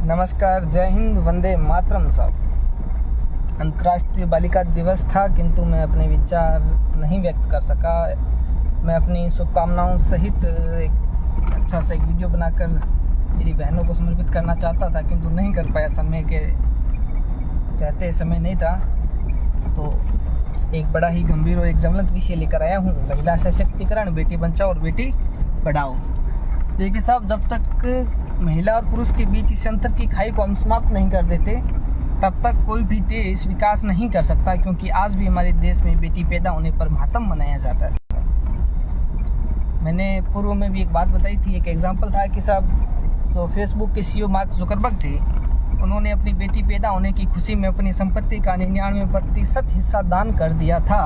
नमस्कार, जय हिंद, वंदे मातरम। साहब, अंतर्राष्ट्रीय बालिका दिवस था किंतु मैं अपने विचार नहीं व्यक्त कर सका। मैं अपनी शुभकामनाओं सहित एक अच्छा सा एक वीडियो बनाकर मेरी बहनों को समर्पित करना चाहता था किंतु नहीं कर पाया। समय के कहते समय नहीं था। तो एक बड़ा ही गंभीर और एक ज्वलंत विषय लेकर आया हूँ, महिला सशक्तिकरण, बेटी बचाओ और बेटी पढ़ाओ। देखिए साहब, जब तक महिला और पुरुष के बीच इस अंतर की खाई को हम समाप्त नहीं कर देते तब तक कोई भी देश विकास नहीं कर सकता, क्योंकि आज भी हमारे देश में बेटी पैदा होने पर मातम मनाया जाता है। मैंने पूर्व में भी एक बात बताई थी, एक एग्जांपल था कि साहब तो फेसबुक के सीईओ मार्क जुकरबर्ग थे, उन्होंने अपनी बेटी पैदा होने की खुशी में अपनी संपत्ति का 99% हिस्सा दान कर दिया था।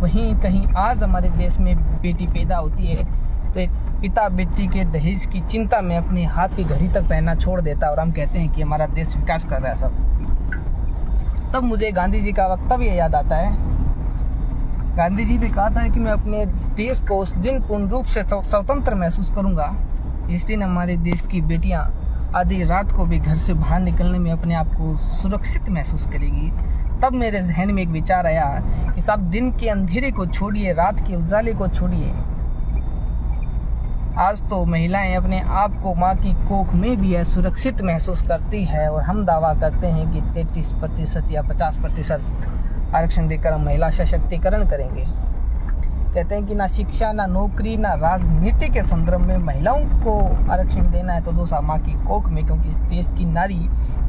वहीं कहीं आज हमारे देश में बेटी पैदा होती है तो एक पिता बेटी के दहेज की चिंता में अपने हाथ की घड़ी तक पहनना छोड़ देता है और हम कहते हैं कि हमारा देश विकास कर रहा है। सब तब मुझे गांधी जी का वक्तव्य याद आता है। गांधी जी ने कहा था कि मैं अपने देश को उस दिन पूर्ण रूप से स्वतंत्र महसूस करूंगा जिस दिन हमारे देश की बेटियां आधी रात को भी घर से बाहर निकलने में अपने आप को सुरक्षित महसूस करेगी। तब मेरे जहन में एक विचार आया कि साहब, दिन के अंधेरे को छोड़िए, रात के उजाले को छोड़िए। आज तो महिलाएं अपने आप को माँ की कोख में भी सुरक्षित महसूस करती है और हम दावा करते हैं कि 33% या 50% आरक्षण देकर हम महिला सशक्तिकरण करेंगे। कहते हैं कि ना शिक्षा, ना नौकरी, ना राजनीति के संदर्भ में महिलाओं को आरक्षण देना है तो दोसा माँ की कोख में, क्योंकि इस देश की नारी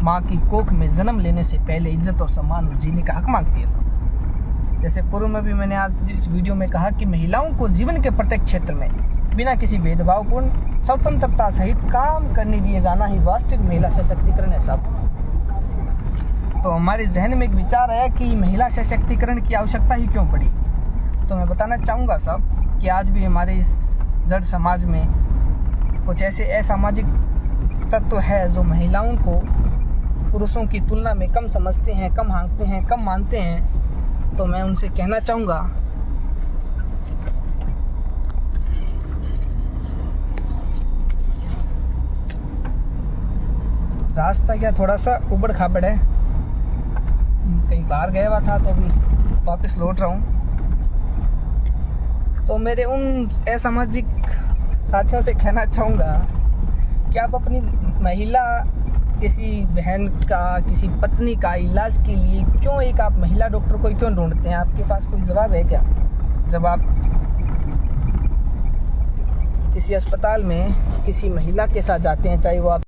माँ की कोख में जन्म लेने से पहले इज्जत और सम्मान जीने का हक मांगती है। सब जैसे पूर्व में भी मैंने आज इस वीडियो में कहा कि महिलाओं को जीवन के प्रत्येक क्षेत्र में बिना किसी भेदभावपूर्ण स्वतंत्रता सहित काम करने दिए जाना ही वास्तविक महिला सशक्तिकरण है। सब तो हमारे जहन में एक विचार आया कि महिला सशक्तिकरण की आवश्यकता ही क्यों पड़ी। तो मैं बताना चाहूँगा साहब कि आज भी हमारे इस जड़ समाज में कुछ ऐसे असामाजिक तत्व है जो महिलाओं को पुरुषों की तुलना में कम समझते हैं, कम हाँकते हैं, कम मानते हैं। तो मैं उनसे कहना चाहूँगा, रास्ता क्या थोड़ा सा उबड़ खाबड़ है, कहीं बाहर गया हुआ था तो अभी वापस लौट रहा हूँ। तो मेरे उन असामाजिक साथियों से कहना चाहूँगा कि आप अपनी महिला, किसी बहन का, किसी पत्नी का इलाज के लिए क्यों एक आप महिला डॉक्टर को क्यों ढूंढते हैं? आपके पास कोई जवाब है क्या? जब आप किसी अस्पताल में किसी महिला के साथ जाते हैं, चाहे वो आप